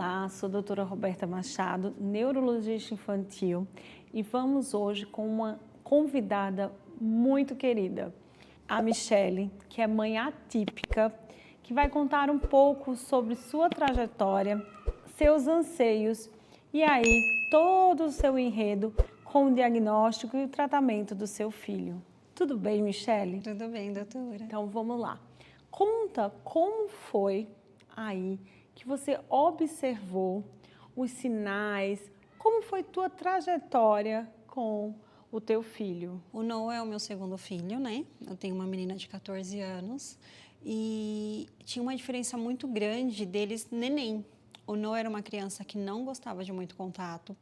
Olá, sou a doutora Roberta Machado, neurologista infantil, e vamos hoje com uma convidada muito querida, a Michele, que é mãe atípica, que vai contar um pouco sobre sua trajetória, seus anseios e aí todo o seu enredo com o diagnóstico e o tratamento do seu filho. Tudo bem, Michele? Tudo bem, doutora. Então vamos lá. Conta como foi aí que você observou os sinais, como foi tua trajetória com o teu filho? O Noah é o meu segundo filho, né? Eu tenho uma menina de 14 anos e tinha uma diferença muito grande deles neném. O Noah era uma criança que não gostava de muito contato.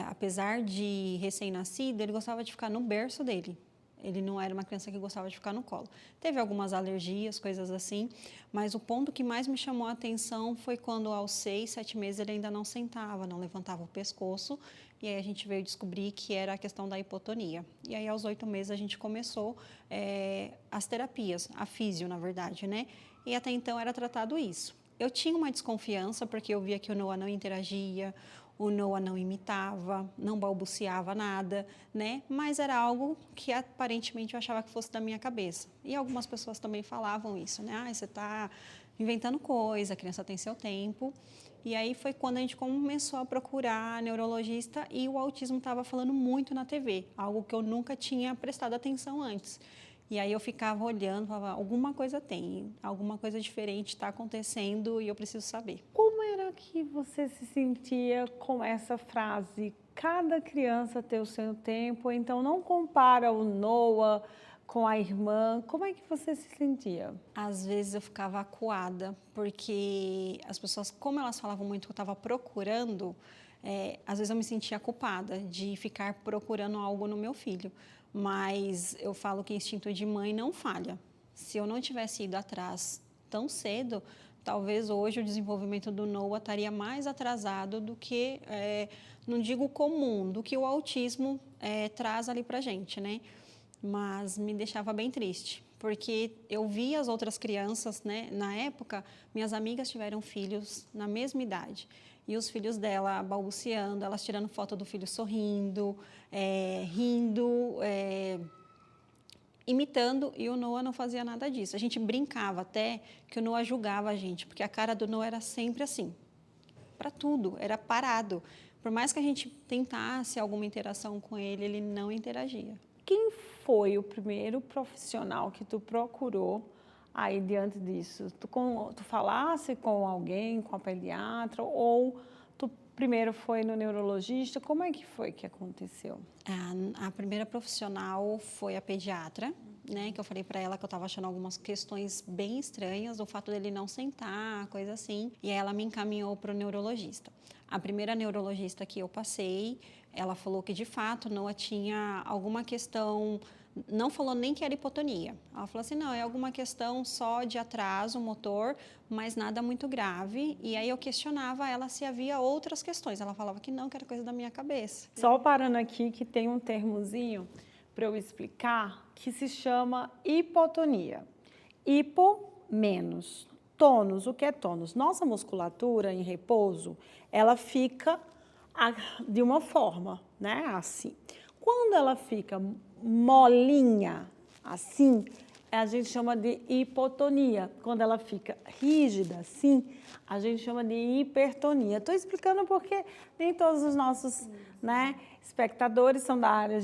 Apesar de recém-nascido, ele gostava de ficar no berço dele. Ele não era uma criança que gostava de ficar no colo. Teve algumas alergias, coisas assim, mas o ponto que mais me chamou a atenção foi quando aos 6, 7 meses ele ainda não sentava, não levantava o pescoço, e aí a gente veio descobrir que era a questão da hipotonia. E aí aos 8 meses a gente começou as terapias, a físio, na verdade, né? E até então era tratado isso. Eu tinha uma desconfiança porque eu via que o Noah não interagia, o Noah não imitava, não balbuciava nada, né? Mas era algo que aparentemente eu achava que fosse da minha cabeça. E algumas pessoas também falavam isso, né? Ah, você está inventando coisa, a criança tem seu tempo. E aí foi quando a gente começou a procurar neurologista e o autismo estava falando muito na TV, algo que eu nunca tinha prestado atenção antes. E aí eu ficava olhando, falava, alguma coisa tem, alguma coisa diferente está acontecendo e eu preciso saber. Como era que você se sentia com essa frase? Cada criança tem o seu tempo, então não compara o Noah com a irmã. Como é que você se sentia? Às vezes eu ficava acuada, porque as pessoas, como elas falavam muito que eu estava procurando, às vezes eu me sentia culpada de ficar procurando algo no meu filho. Mas eu falo que instinto de mãe não falha. Se eu não tivesse ido atrás tão cedo, talvez hoje o desenvolvimento do Noah estaria mais atrasado do que, não digo comum, do que o autismo traz ali para a gente, né? Mas me deixava bem triste, porque eu via as outras crianças, né? Na época, minhas amigas tiveram filhos na mesma idade. E os filhos dela balbuciando, elas tirando foto do filho sorrindo, rindo, imitando, e o Noah não fazia nada disso. A gente brincava até que o Noah julgava a gente, porque a cara do Noah era sempre assim, para tudo, era parado. Por mais que a gente tentasse alguma interação com ele, ele não interagia. Quem foi o primeiro profissional que tu procurou aí diante disso? Tu falasse com alguém, com a pediatra, ou tu primeiro foi no neurologista? Como é que foi que aconteceu? A primeira profissional foi a pediatra, né? Que eu falei para ela que eu estava achando algumas questões bem estranhas, o fato dele não sentar, coisa assim. E aí ela me encaminhou para o neurologista. A primeira neurologista que eu passei, ela falou que de fato Noah tinha alguma questão, não falou nem que era hipotonia. Ela falou assim, não, é alguma questão só de atraso motor, mas nada muito grave. E aí eu questionava ela se havia outras questões. Ela falava que não, que era coisa da minha cabeça. Só parando aqui que tem um termozinho para eu explicar que se chama hipotonia. Hipo, menos. Tônus, o que é tônus? Nossa musculatura em repouso, ela fica de uma forma, né? Assim. Quando ela fica molinha, assim, a gente chama de hipotonia. Quando ela fica rígida, assim, a gente chama de hipertonia. Estou explicando porque nem todos os nossos, né, espectadores são da área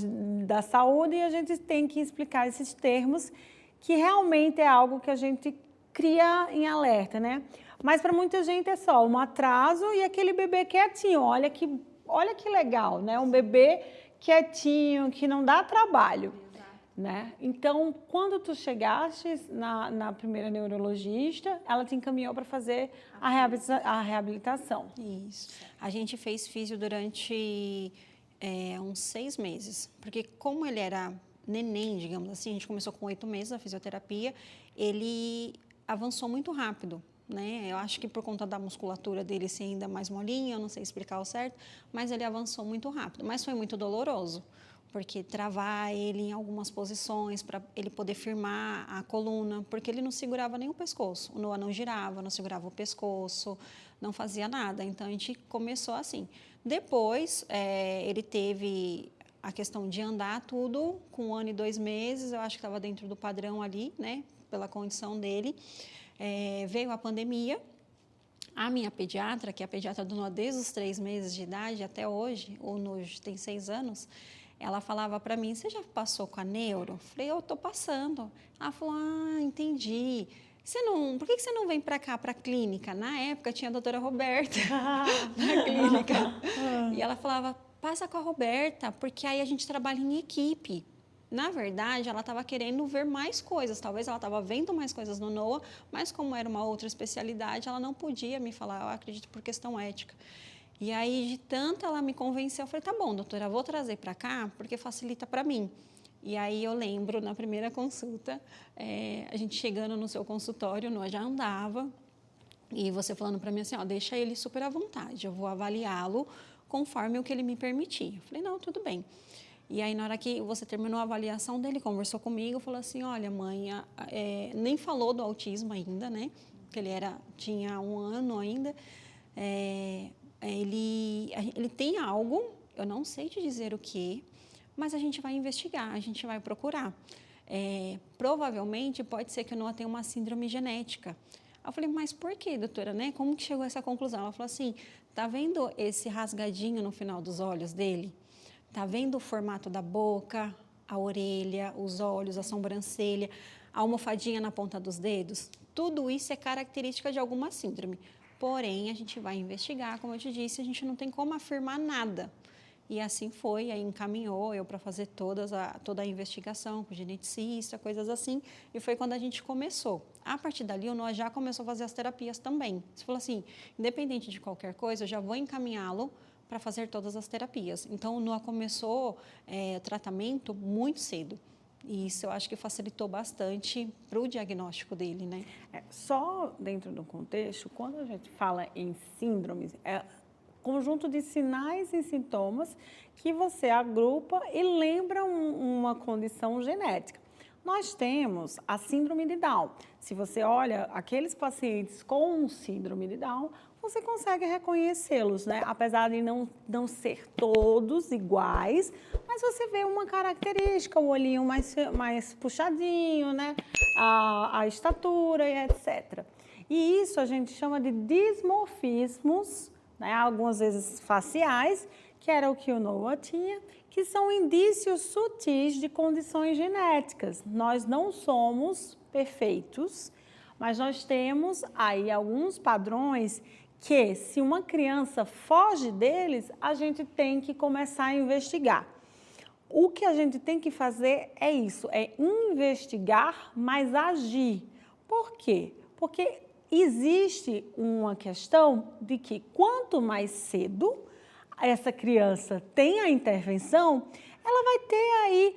da saúde e a gente tem que explicar esses termos que realmente é algo que a gente cria em alerta, né? Mas para muita gente é só um atraso e aquele bebê quietinho. Olha que legal, né? Um bebê quietinho, que não dá trabalho, né? Então, quando tu chegaste na primeira neurologista, ela te encaminhou para fazer a reabilitação. Isso. A gente fez físio durante uns 6 meses, porque como ele era neném, digamos assim, a gente começou com 8 meses a fisioterapia, ele avançou muito rápido, né? Eu acho que por conta da musculatura dele ser ainda mais molinha, eu não sei explicar o certo, mas ele avançou muito rápido, mas foi muito doloroso, porque travar ele em algumas posições para ele poder firmar a coluna, porque ele não segurava nem o pescoço, o Noah não girava, não segurava o pescoço, não fazia nada. Então, a gente começou assim. Depois, ele teve a questão de andar tudo com 1 ano e 2 meses, eu acho que estava dentro do padrão ali, né, pela condição dele. Veio a pandemia, a minha pediatra, que é a pediatra do Noah desde os 3 meses de idade até hoje, o Noah tem 6 anos, ela falava para mim, você já passou com a neuro? Eu falei, eu estou passando. Ela falou, entendi. Por que você não vem para cá, para a clínica? Na época tinha a doutora Roberta na clínica. E ela falava, passa com a Roberta, porque aí a gente trabalha em equipe. Na verdade, ela estava querendo ver mais coisas. Talvez ela estava vendo mais coisas no Noah, mas como era uma outra especialidade, ela não podia me falar, eu acredito, por questão ética. E aí, de tanto ela me convenceu, eu falei, tá bom, doutora, vou trazer para cá, porque facilita para mim. E aí eu lembro, na primeira consulta, a gente chegando no seu consultório, o Noah já andava, e você falando para mim assim, deixa ele super à vontade, eu vou avaliá-lo conforme o que ele me permitir. Eu falei, não, tudo bem. E aí, na hora que você terminou a avaliação dele, conversou comigo, falou assim, olha, mãe, nem falou do autismo ainda, né? Porque ele tinha 1 ano ainda. Ele tem algo, eu não sei te dizer o que, mas a gente vai investigar, a gente vai procurar. Provavelmente, pode ser que o Noah tenha uma síndrome genética. Eu falei, mas por quê, doutora, né? Como que chegou a essa conclusão? Ela falou assim, tá vendo esse rasgadinho no final dos olhos dele? Tá vendo o formato da boca, a orelha, os olhos, a sobrancelha, a almofadinha na ponta dos dedos? Tudo isso é característica de alguma síndrome. Porém, a gente vai investigar, como eu te disse, a gente não tem como afirmar nada. E assim foi, aí encaminhou eu para fazer toda a investigação com o geneticista, coisas assim, e foi quando a gente começou. A partir dali, o Noah já começou a fazer as terapias também. Você falou assim, independente de qualquer coisa, eu já vou encaminhá-lo para fazer todas as terapias. Então, o Noah começou o tratamento muito cedo. E isso eu acho que facilitou bastante para o diagnóstico dele, né? Só dentro do contexto, quando a gente fala em síndromes, conjunto de sinais e sintomas que você agrupa e lembra uma condição genética. Nós temos a síndrome de Down. Se você olha aqueles pacientes com síndrome de Down, você consegue reconhecê-los, né? Apesar de não ser todos iguais, mas você vê uma característica, o olhinho mais puxadinho, né? A estatura e etc. E isso a gente chama de dismorfismos, né? Algumas vezes faciais, que era o que o Noah tinha, que são indícios sutis de condições genéticas. Nós não somos perfeitos, mas nós temos aí alguns padrões que, se uma criança foge deles, a gente tem que começar a investigar. O que a gente tem que fazer é isso, é investigar, mas agir. Por quê? Porque existe uma questão de que quanto mais cedo essa criança tem a intervenção, ela vai ter aí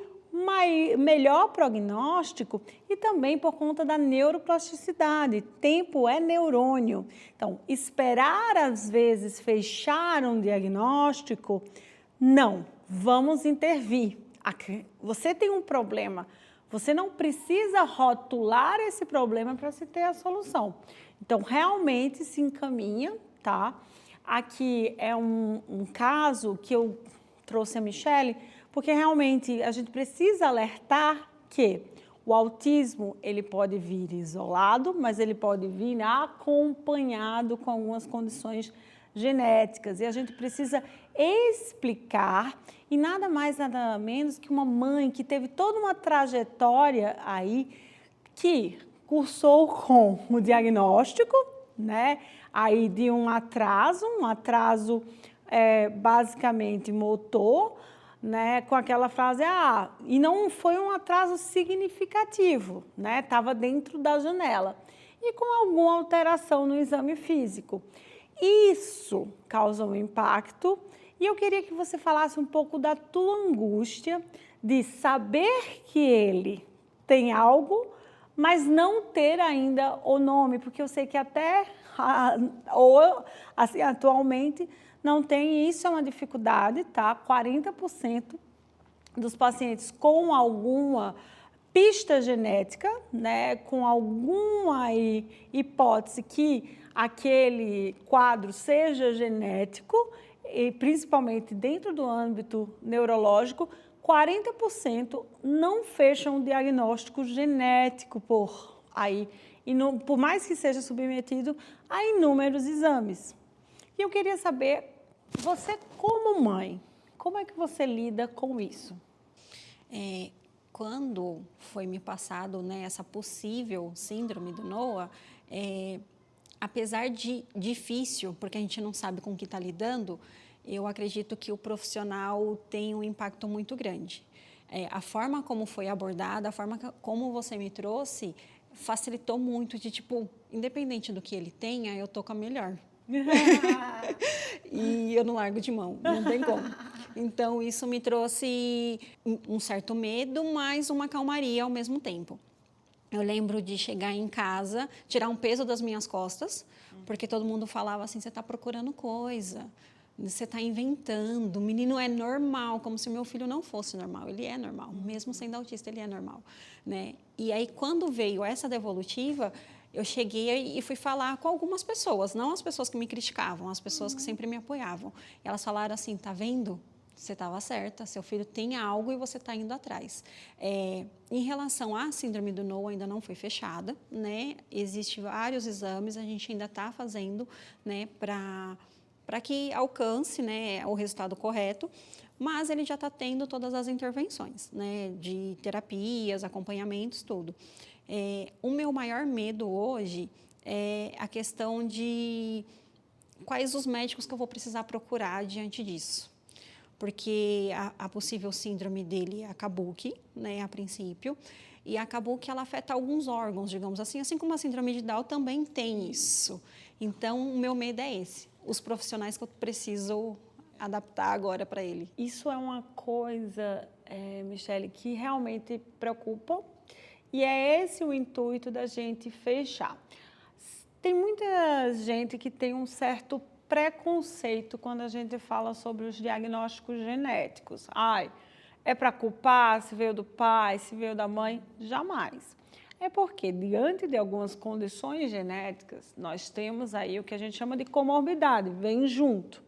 melhor prognóstico e também por conta da neuroplasticidade. Tempo é neurônio. Então, esperar às vezes fechar um diagnóstico, não, vamos intervir. Você tem um problema, você não precisa rotular esse problema para se ter a solução. Então, realmente se encaminha, tá? Aqui é um caso que eu trouxe a Michele, porque realmente a gente precisa alertar que o autismo ele pode vir isolado, mas ele pode vir acompanhado com algumas condições genéticas. E a gente precisa explicar, e nada mais, nada menos que uma mãe que teve toda uma trajetória aí, que cursou com o diagnóstico, né? Aí de um atraso basicamente motor, né, com aquela frase, e não foi um atraso significativo, né, estava dentro da janela, e com alguma alteração no exame físico. Isso causa um impacto, e eu queria que você falasse um pouco da tua angústia de saber que ele tem algo, mas não ter ainda o nome, porque eu sei que até, assim, atualmente, não tem, isso é uma dificuldade, tá? 40% dos pacientes com alguma pista genética, né, com alguma aí hipótese que aquele quadro seja genético, e principalmente dentro do âmbito neurológico, 40% não fecham o diagnóstico genético por aí, por mais que seja submetido a inúmeros exames. E eu queria saber, você como mãe, como é que você lida com isso? Quando foi me passado, né, essa possível síndrome do Noah, apesar de difícil, porque a gente não sabe com o que está lidando, eu acredito que o profissional tem um impacto muito grande. A forma como foi abordada, a forma como você me trouxe, facilitou muito de, tipo, independente do que ele tenha, eu tô com a melhor. E eu não largo de mão, não tem como. Então, isso me trouxe um certo medo, mas uma calmaria ao mesmo tempo. Eu lembro de chegar em casa, tirar um peso das minhas costas, porque todo mundo falava assim, você está procurando coisa, você está inventando, o menino é normal, como se o meu filho não fosse normal. Ele é normal, mesmo sendo autista, ele é normal, né? E aí, quando veio essa devolutiva, eu cheguei e fui falar com algumas pessoas, não as pessoas que me criticavam, as pessoas que sempre me apoiavam. E elas falaram assim, tá vendo? Você estava certa, seu filho tem algo e você está indo atrás. Em relação à síndrome do Noah, ainda não foi fechada, né? Existem vários exames, a gente ainda está fazendo, né, para que alcance, né, o resultado correto, mas ele já está tendo todas as intervenções, né, de terapias, acompanhamentos, tudo. O meu maior medo hoje é a questão de quais os médicos que eu vou precisar procurar diante disso. Porque a possível síndrome dele é a Kabuki, né, a princípio, e a Kabuki ela afeta alguns órgãos, digamos assim como a síndrome de Down também tem isso. Então, o meu medo é esse, os profissionais que eu preciso adaptar agora para ele. Isso é uma coisa, Michele, que realmente preocupa, e é esse o intuito da gente fechar. Tem muita gente que tem um certo preconceito quando a gente fala sobre os diagnósticos genéticos. Ai, é para culpar se veio do pai, se veio da mãe? Jamais. É porque, diante de algumas condições genéticas, nós temos aí o que a gente chama de comorbidade, vem junto,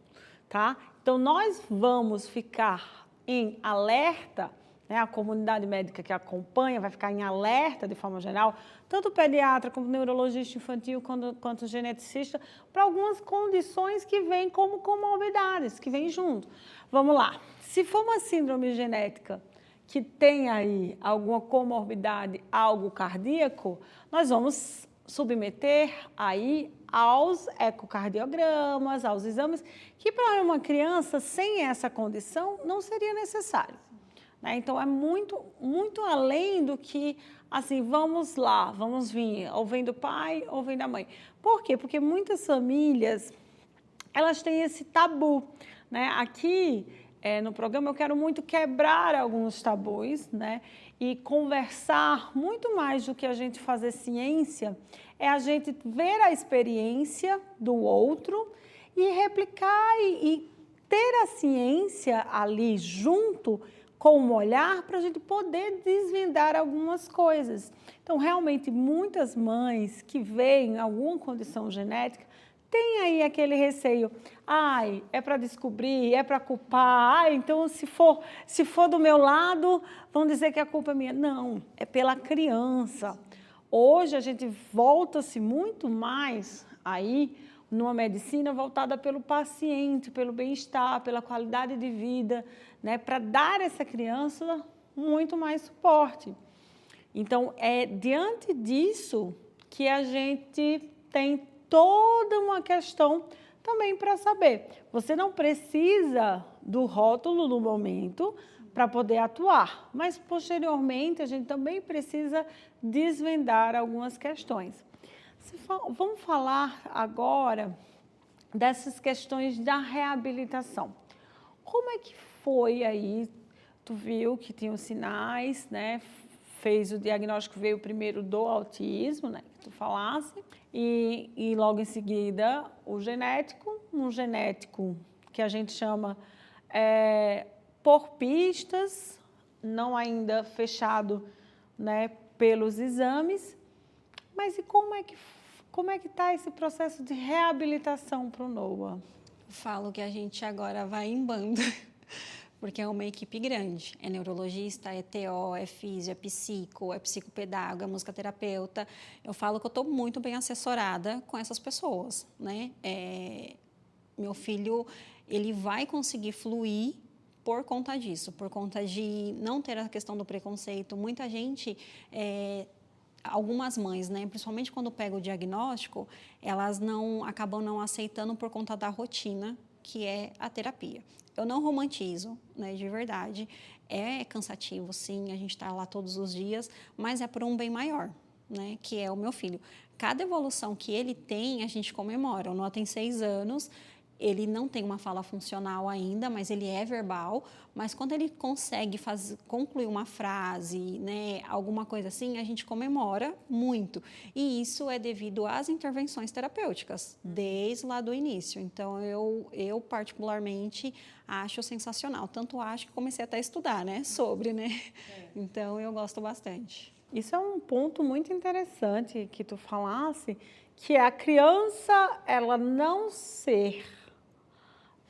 tá? Então, nós vamos ficar em alerta, né? A comunidade médica que acompanha vai ficar em alerta, de forma geral, tanto o pediatra, como o neurologista infantil, quanto o geneticista, para algumas condições que vêm como comorbidades, que vêm junto. Vamos lá. Se for uma síndrome genética que tem aí alguma comorbidade, algo cardíaco, nós vamos submeter aí aos ecocardiogramas, aos exames, que para uma criança sem essa condição não seria necessário. Então, é muito além do que, assim, vamos lá, vamos vir, ou vem do pai ou vem da mãe. Por quê? Porque muitas famílias, elas têm esse tabu, né? Aqui, no programa, eu quero muito quebrar alguns tabus, né? E conversar muito mais do que a gente fazer ciência, é a gente ver a experiência do outro e replicar e ter a ciência ali junto, com um olhar para a gente poder desvendar algumas coisas. Então, realmente, muitas mães que veem alguma condição genética têm aí aquele receio. Ai, é para descobrir, é para culpar. Ai, então, se for do meu lado, vão dizer que a culpa é minha. Não, é pela criança. Hoje, a gente volta-se muito mais aí numa medicina voltada pelo paciente, pelo bem-estar, pela qualidade de vida, né, para dar a essa criança muito mais suporte. Então, é diante disso que a gente tem toda uma questão também para saber. Você não precisa do rótulo no momento para poder atuar, mas posteriormente a gente também precisa desvendar algumas questões. Vamos falar agora dessas questões da reabilitação. Como é que foi aí? Tu viu que tinha os sinais, né? Fez o diagnóstico, veio primeiro do autismo, né? Que tu falasse, e logo em seguida o genético, um genético que a gente chama por pistas, não ainda fechado né, pelos exames. Mas e como é que está esse processo de reabilitação para o Noah? Falo que a gente agora vai em bando, porque é uma equipe grande. É neurologista, é TO, é físio, é psico, é psicopedagogo, é musicoterapeuta. Eu falo que eu estou muito bem assessorada com essas pessoas, né? Meu filho, ele vai conseguir fluir por conta disso, por conta de não ter a questão do preconceito. Muita gente... algumas mães, né, principalmente quando pega o diagnóstico, elas acabam não aceitando por conta da rotina, que é a terapia. Eu não romantizo, né, de verdade. É cansativo, sim, a gente está lá todos os dias, mas é por um bem maior, né, que é o meu filho. Cada evolução que ele tem, a gente comemora. O Noah tem 6 anos, ele não tem uma fala funcional ainda, mas ele é verbal. Mas quando ele consegue concluir uma frase, né, alguma coisa assim, a gente comemora muito. E isso é devido às intervenções terapêuticas, desde lá do início. Então, eu particularmente acho sensacional. Tanto acho que comecei até a estudar, né, sobre, né? Então, eu gosto bastante. Isso é um ponto muito interessante que tu falasse, que é a criança, ela não ser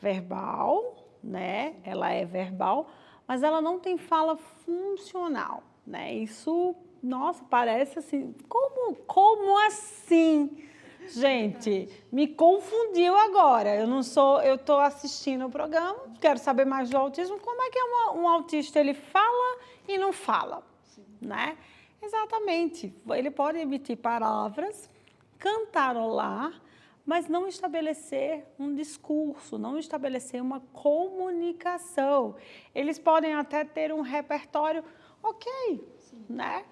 verbal, né? Ela é verbal, mas ela não tem fala funcional, né? Isso, nossa, parece assim, como assim? Gente, me confundiu agora. Eu estou assistindo o programa, quero saber mais do autismo. Como é que é um autista? Ele fala e não fala, né? Exatamente. Ele pode emitir palavras, cantarolar, mas não estabelecer um discurso, não estabelecer uma comunicação. Eles podem até ter um repertório, ok, né?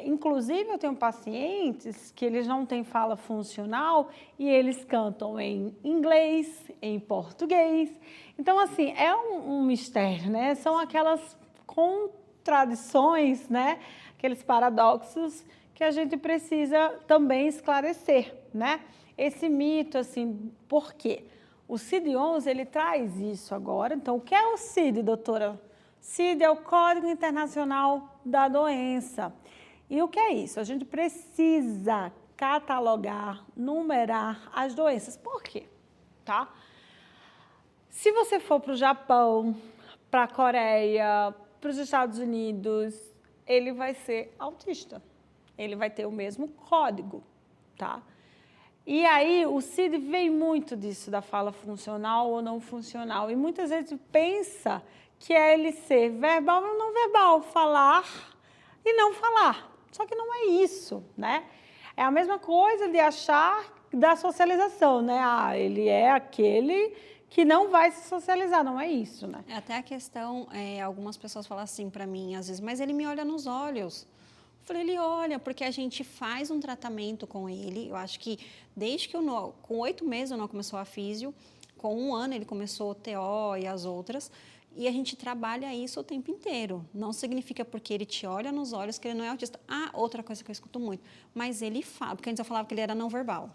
Inclusive, eu tenho pacientes que eles não têm fala funcional e eles cantam em inglês, em português. Então, assim, é um mistério, né? São aquelas contradições, né? Aqueles paradoxos que a gente precisa também esclarecer, né? Esse mito, assim, por quê? O CID-11, ele traz isso agora. Então, o que é o CID, doutora? CID é o Código Internacional da Doença. E o que é isso? A gente precisa catalogar, numerar as doenças. Por quê? Tá? Se você for para o Japão, para a Coreia, para os Estados Unidos, ele vai ser autista. Ele vai ter o mesmo código, tá? E aí, o CID vem muito disso, da fala funcional ou não funcional. E muitas vezes pensa que é ele ser verbal ou não verbal, falar e não falar. Só que não é isso, né? É a mesma coisa de achar da socialização, né? Ah, ele é aquele que não vai se socializar, não é isso, né? Até a questão, algumas pessoas falam assim para mim, às vezes, mas ele me olha nos olhos. Eu falei, ele olha, porque a gente faz um tratamento com ele. Eu acho que desde que com 8 meses o Noah começou a físio, com 1 ano ele começou o TO e as outras, e a gente trabalha isso o tempo inteiro. Não significa porque ele te olha nos olhos que ele não é autista. Ah, outra coisa que eu escuto muito, mas ele fala, porque antes eu falava que ele era não verbal,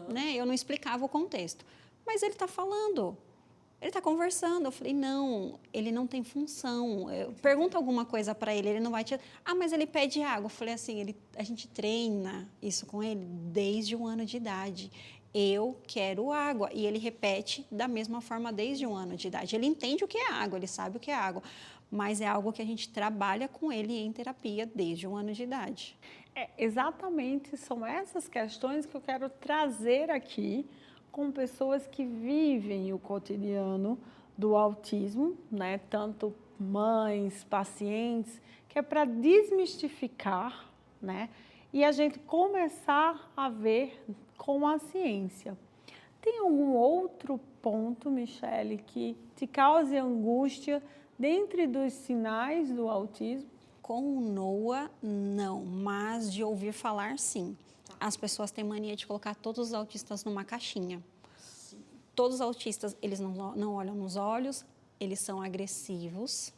né? Eu não explicava o contexto, mas ele está falando. Ele está conversando. Eu falei, não, ele não tem função. Pergunta alguma coisa para ele, ele não vai te... Ah, mas ele pede água. Eu falei assim, a gente treina isso com ele desde 1 ano de idade. Eu quero água. E ele repete da mesma forma desde 1 ano de idade. Ele entende o que é água, ele sabe o que é água. Mas é algo que a gente trabalha com ele em terapia desde 1 ano de idade. Exatamente, são essas questões que eu quero trazer aqui com pessoas que vivem o cotidiano do autismo, né? Tanto mães, pacientes, que é para desmistificar, né? E a gente começar a ver com a ciência. Tem algum outro ponto, Michele, que te cause angústia dentre dos sinais do autismo? Com o Noah, não, mas de ouvir falar, sim. As pessoas têm mania de colocar todos os autistas numa caixinha. Sim. Todos os autistas, eles não olham nos olhos, eles são agressivos.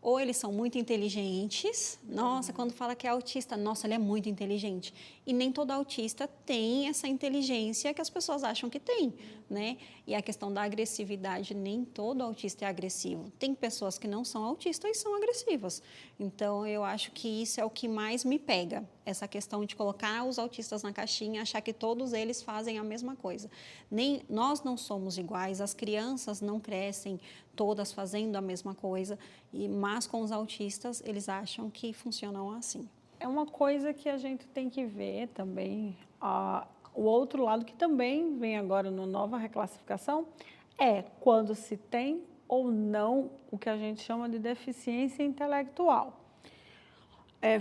Ou eles são muito inteligentes, nossa, quando fala que é autista, nossa, ele é muito inteligente. E nem todo autista tem essa inteligência que as pessoas acham que tem, né? E a questão da agressividade, nem todo autista é agressivo. Tem pessoas que não são autistas e são agressivas. Então, eu acho que isso é o que mais me pega, essa questão de colocar os autistas na caixinha, achar que todos eles fazem a mesma coisa. Nem nós não somos iguais, as crianças não crescem todas fazendo a mesma coisa, mas com os autistas, eles acham que funcionam assim. É uma coisa que a gente tem que ver também, o outro lado que também vem agora na nova reclassificação, é quando se tem ou não o que a gente chama de deficiência intelectual.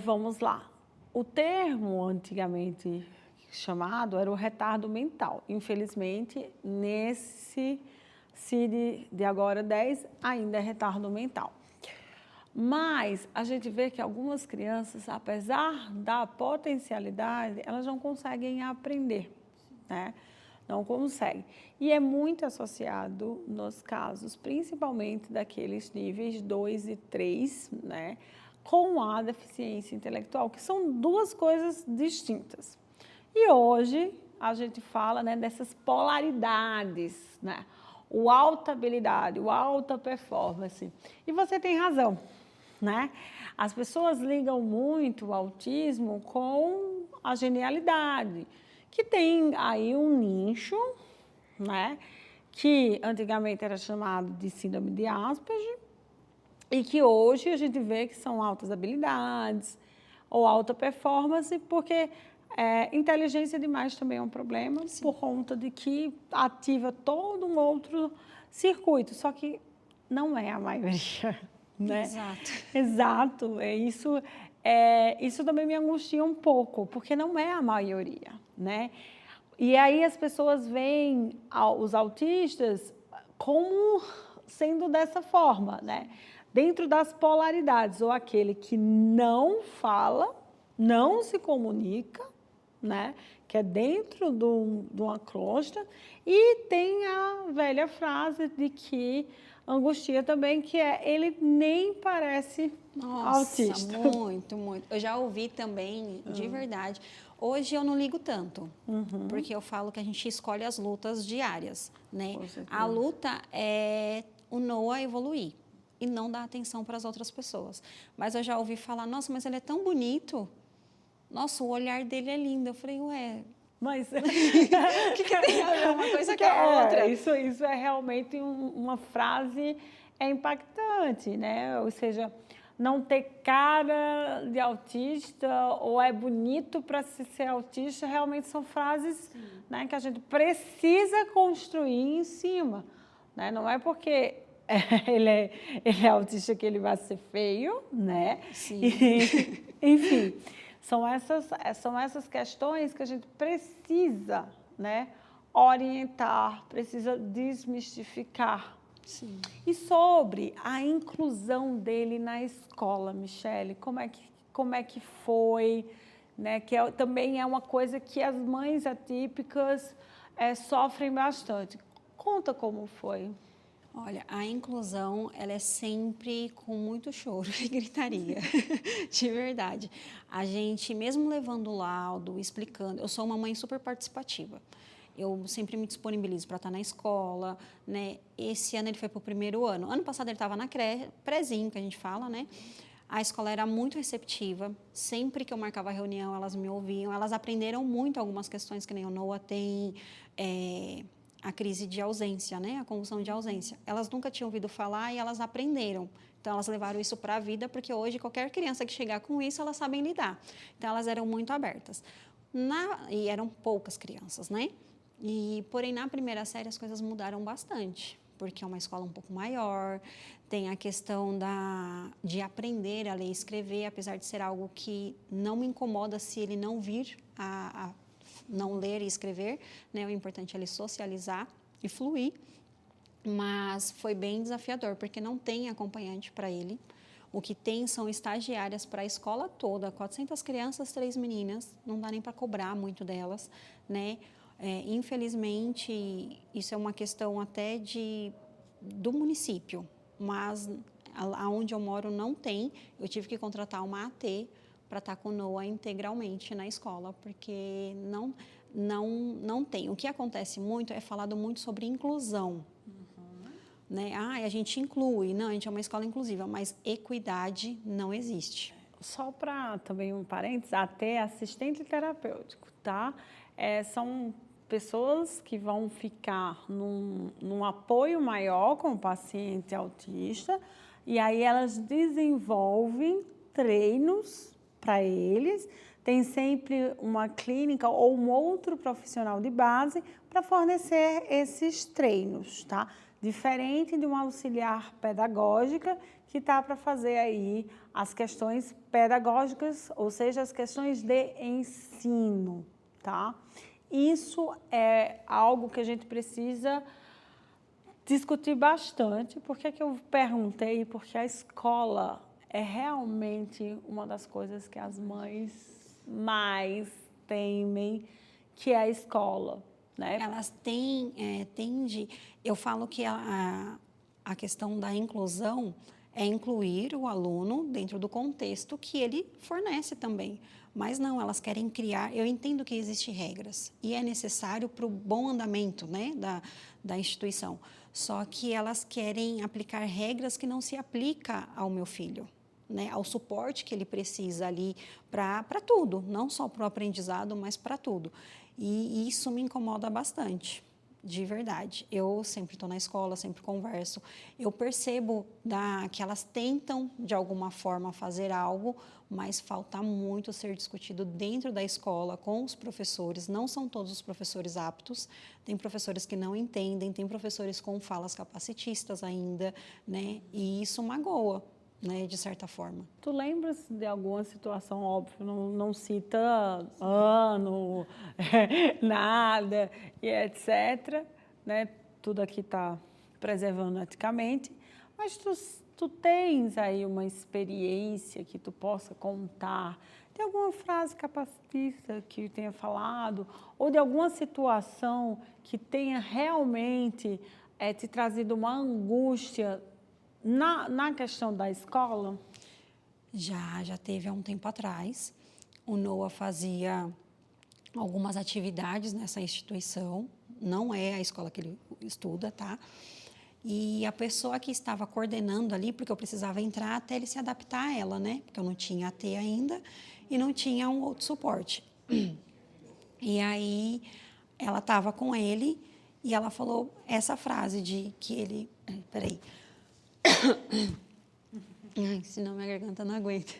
Vamos lá. O termo antigamente chamado era o retardo mental. Infelizmente, nesse CID de agora 10, ainda é retardo mental. Mas a gente vê que algumas crianças, apesar da potencialidade, elas não conseguem aprender, né? Não conseguem. E é muito associado nos casos, principalmente daqueles níveis 2 e 3, né? Com a deficiência intelectual, que são duas coisas distintas. E hoje a gente fala, né, dessas polaridades, né? O alta habilidade, o alta performance. E você tem razão, né? As pessoas ligam muito o autismo com a genialidade, que tem aí um nicho, né? Que antigamente era chamado de síndrome de Asperger, e que hoje a gente vê que são altas habilidades ou alta performance, porque inteligência demais também é um problema, sim, por conta de que ativa todo um outro circuito, só que não é a maioria, né? Exato. Exato, isso também me angustia um pouco, porque não é a maioria, né? E aí as pessoas veem os autistas como sendo dessa forma, né? Dentro das polaridades, ou aquele que não fala, não se comunica, né? Que é dentro de uma crosta, e tem a velha frase de que angustia também, que é ele nem parece autista. Muito, muito. Eu já ouvi também, de verdade. Hoje eu não ligo tanto, porque eu falo que a gente escolhe as lutas diárias, né? A luta é o Noah evoluir e não dar atenção para as outras pessoas. Mas eu já ouvi falar, nossa, mas ele é tão bonito. Nossa, o olhar dele é lindo. Eu falei, ué, mas o que tem a ver uma coisa com a outra? Isso é realmente uma frase impactante, né? Ou seja, não ter cara de autista ou é bonito para se ser autista, realmente são frases, né, que a gente precisa construir em cima, né? Não é porque ele é autista que ele vai ser feio, né? Sim. Enfim, são essas questões que a gente precisa, né, orientar, precisa desmistificar. Sim. E sobre a inclusão dele na escola, Michele, como é que foi, né? Que também é uma coisa que as mães atípicas sofrem bastante. Conta como foi. Olha, a inclusão, ela é sempre com muito choro e gritaria, de verdade. A gente, mesmo levando o laudo, explicando, eu sou uma mãe super participativa. Eu sempre me disponibilizo para estar na escola, né? Esse ano ele foi para o primeiro ano. Ano passado ele estava na prézinho, que a gente fala, né? A escola era muito receptiva. Sempre que eu marcava reunião, elas me ouviam. Elas aprenderam muito algumas questões que nem o Noah tem, a crise de ausência, né? A convulsão de ausência. Elas nunca tinham ouvido falar e elas aprenderam. Então, elas levaram isso para a vida, porque hoje qualquer criança que chegar com isso, elas sabem lidar. Então, elas eram muito abertas. E eram poucas crianças, né? Porém, na primeira série, as coisas mudaram bastante, porque é uma escola um pouco maior, tem a questão de aprender a ler e escrever, apesar de ser algo que não me incomoda se ele não vir a não ler e escrever, né? O importante é ele socializar e fluir, mas foi bem desafiador, porque não tem acompanhante para ele. O que tem são estagiárias para a escola toda, 400 crianças, 3 meninas, não dá nem para cobrar muito delas, né? Infelizmente, isso é uma questão até do município, mas Aonde eu moro não tem, eu tive que contratar uma AT para estar com o Noah integralmente na escola, porque não tem. O que acontece muito é falado muito sobre inclusão. Né? A gente inclui, não, a gente é uma escola inclusiva, mas equidade não existe. Só para também um parênteses, até assistente terapêutico, tá? São pessoas que vão ficar num apoio maior com o paciente autista, e aí elas desenvolvem treinos para eles, tem sempre uma clínica ou um outro profissional de base para fornecer esses treinos, tá? Diferente de uma auxiliar pedagógica que está para fazer aí as questões pedagógicas, ou seja, as questões de ensino, tá? Isso é algo que a gente precisa discutir bastante. Por que eu perguntei? Porque a escola é realmente uma das coisas que as mães mais temem, que é a escola, né? Elas tendem, eu falo que a questão da inclusão é incluir o aluno dentro do contexto que ele fornece também. Mas não, elas querem criar, eu entendo que existem regras e é necessário para o bom andamento, né, da instituição. Só que elas querem aplicar regras que não se aplicam ao meu filho, né, ao suporte que ele precisa ali para tudo, não só para o aprendizado, mas para tudo. E isso me incomoda bastante. De verdade, eu sempre estou na escola, sempre converso, eu percebo que elas tentam de alguma forma fazer algo, mas falta muito ser discutido dentro da escola com os professores. Não são todos os professores aptos, tem professores que não entendem, tem professores com falas capacitistas ainda, né? E isso magoa, né, de certa forma. Tu lembras de alguma situação, óbvio, não cita ano, nada e etc, né? Tudo aqui está preservando eticamente, mas tu tens aí uma experiência que tu possa contar, de alguma frase capacitista que tenha falado, ou de alguma situação que tenha realmente te trazido uma angústia na questão da escola? Já teve há um tempo atrás. O Noah fazia algumas atividades nessa instituição, não é a escola que ele estuda, tá? E a pessoa que estava coordenando ali, porque eu precisava entrar até ele se adaptar a ela, né? Porque eu não tinha AT ainda e não tinha um outro suporte. E aí ela estava com ele e ela falou essa frase de que ele... Peraí. Ai, senão minha garganta não aguenta.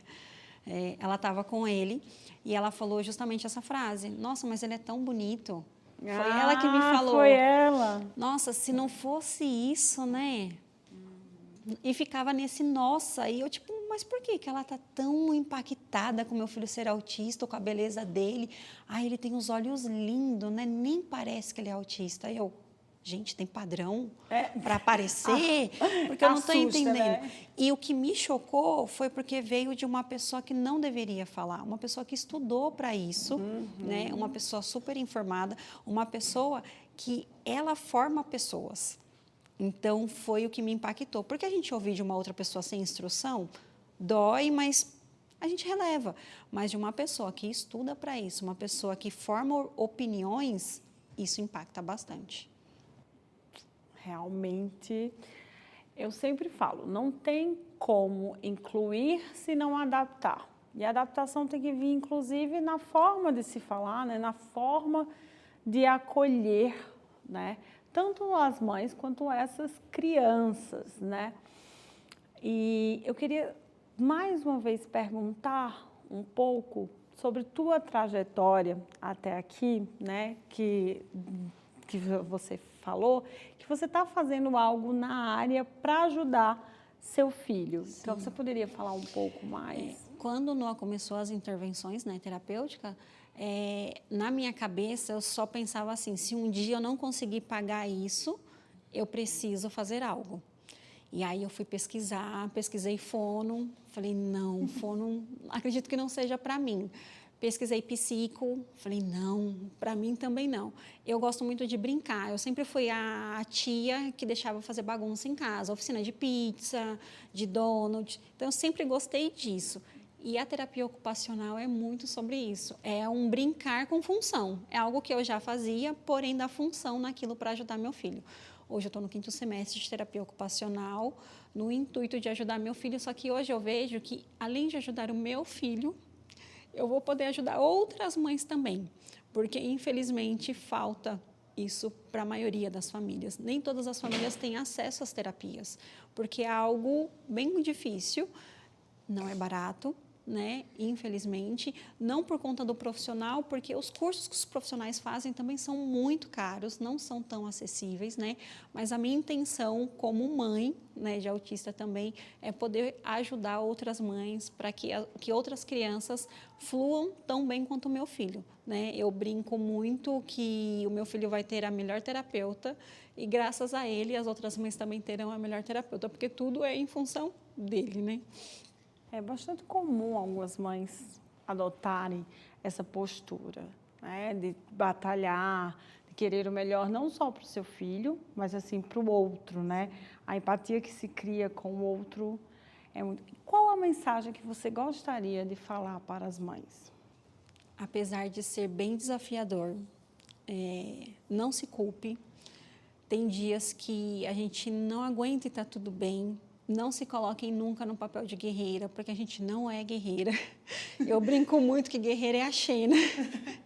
Ela estava com ele e ela falou justamente essa frase. Nossa, mas ele é tão bonito. Foi ela que me falou. Foi ela. Nossa, se não fosse isso, né? E ficava nesse nossa. E eu tipo, mas por que ela tá tão impactada com meu filho ser autista ou com a beleza dele? Ai, ele tem os olhos lindos, né? Nem parece que ele é autista. Eu... Gente, tem padrão para aparecer? Porque eu não estou entendendo. Né? E o que me chocou foi porque veio de uma pessoa que não deveria falar, uma pessoa que estudou para isso, né? Uma pessoa super informada, uma pessoa que ela forma pessoas. Então, foi o que me impactou. Porque a gente ouvir de uma outra pessoa sem instrução, dói, mas a gente releva. Mas de uma pessoa que estuda para isso, uma pessoa que forma opiniões, isso impacta bastante. Realmente, eu sempre falo, não tem como incluir se não adaptar. E a adaptação tem que vir, inclusive, na forma de se falar, né? Na forma de acolher, né? Tanto as mães quanto essas crianças, né? E eu queria, mais uma vez, perguntar um pouco sobre tua trajetória até aqui, né? Que você falou, que você está fazendo algo na área para ajudar seu filho. Sim. Então, você poderia falar um pouco mais? Quando o Noah começou as intervenções, né, terapêuticas, na minha cabeça eu só pensava assim, se um dia eu não conseguir pagar isso, eu preciso fazer algo. E aí eu fui pesquisei fono, falei, não, fono, acredito que não seja para mim. Pesquisei psico, falei, não, para mim também não. Eu gosto muito de brincar, eu sempre fui a tia que deixava fazer bagunça em casa, oficina de pizza, de donut, então eu sempre gostei disso. E a terapia ocupacional é muito sobre isso, é um brincar com função, é algo que eu já fazia, porém dá função naquilo para ajudar meu filho. Hoje eu estou no 5º semestre de terapia ocupacional, no intuito de ajudar meu filho, só que hoje eu vejo que, além de ajudar o meu filho, eu vou poder ajudar outras mães também, porque infelizmente falta isso para a maioria das famílias. Nem todas as famílias têm acesso às terapias, porque é algo bem difícil, não é barato, né? Infelizmente, não por conta do profissional, porque os cursos que os profissionais fazem também são muito caros, não são tão acessíveis, né? Mas a minha intenção como mãe, né, de autista também, é poder ajudar outras mães para que outras crianças fluam tão bem quanto o meu filho, né? Eu brinco muito que o meu filho vai ter a melhor terapeuta e graças a ele as outras mães também terão a melhor terapeuta, porque tudo é em função dele, né? É bastante comum algumas mães adotarem essa postura, né, de batalhar, de querer o melhor não só para o seu filho, mas assim para o outro, né? A empatia que se cria com o outro é muito... Qual a mensagem que você gostaria de falar para as mães? Apesar de ser bem desafiador, não se culpe. Tem dias que a gente não aguenta e está tudo bem. Não se coloquem nunca no papel de guerreira, porque a gente não é guerreira. Eu brinco muito que guerreira é a Xena.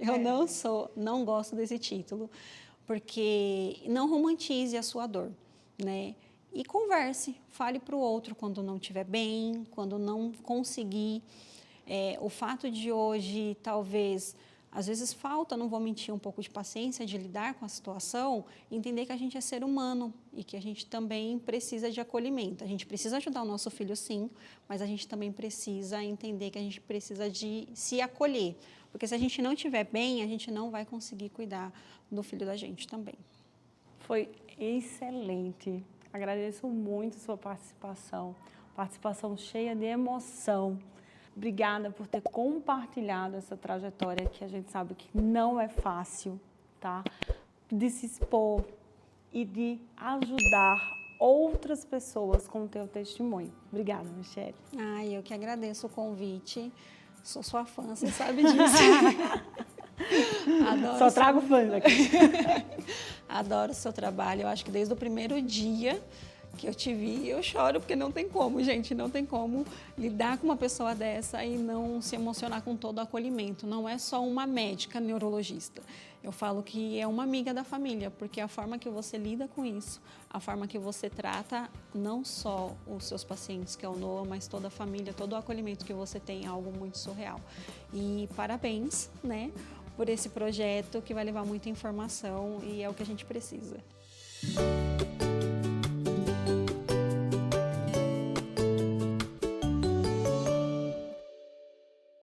Eu não sou, não gosto desse título, porque não romantize a sua dor, né? E converse, fale para o outro quando não estiver bem, quando não conseguir. O fato de hoje, talvez, às vezes falta, não vou mentir, um pouco de paciência de lidar com a situação, entender que a gente é ser humano e que a gente também precisa de acolhimento. A gente precisa ajudar o nosso filho, sim, mas a gente também precisa entender que a gente precisa de se acolher. Porque se a gente não estiver bem, a gente não vai conseguir cuidar do filho da gente também. Foi excelente. Agradeço muito a sua participação cheia de emoção. Obrigada por ter compartilhado essa trajetória que a gente sabe que não é fácil, tá? De se expor e de ajudar outras pessoas com o teu testemunho. Obrigada, Michele. Eu que agradeço o convite. Sou sua fã, você sabe disso. Adoro. Só trago fãs aqui. Adoro o seu trabalho. Eu acho que desde o primeiro dia que eu te vi, eu choro, porque não tem como, gente, não tem como lidar com uma pessoa dessa e não se emocionar com todo o acolhimento. Não é só uma médica neurologista. Eu falo que é uma amiga da família, porque a forma que você lida com isso, a forma que você trata não só os seus pacientes, que é o Noah, mas toda a família, todo o acolhimento que você tem é algo muito surreal. E parabéns, né, por esse projeto que vai levar muita informação e é o que a gente precisa.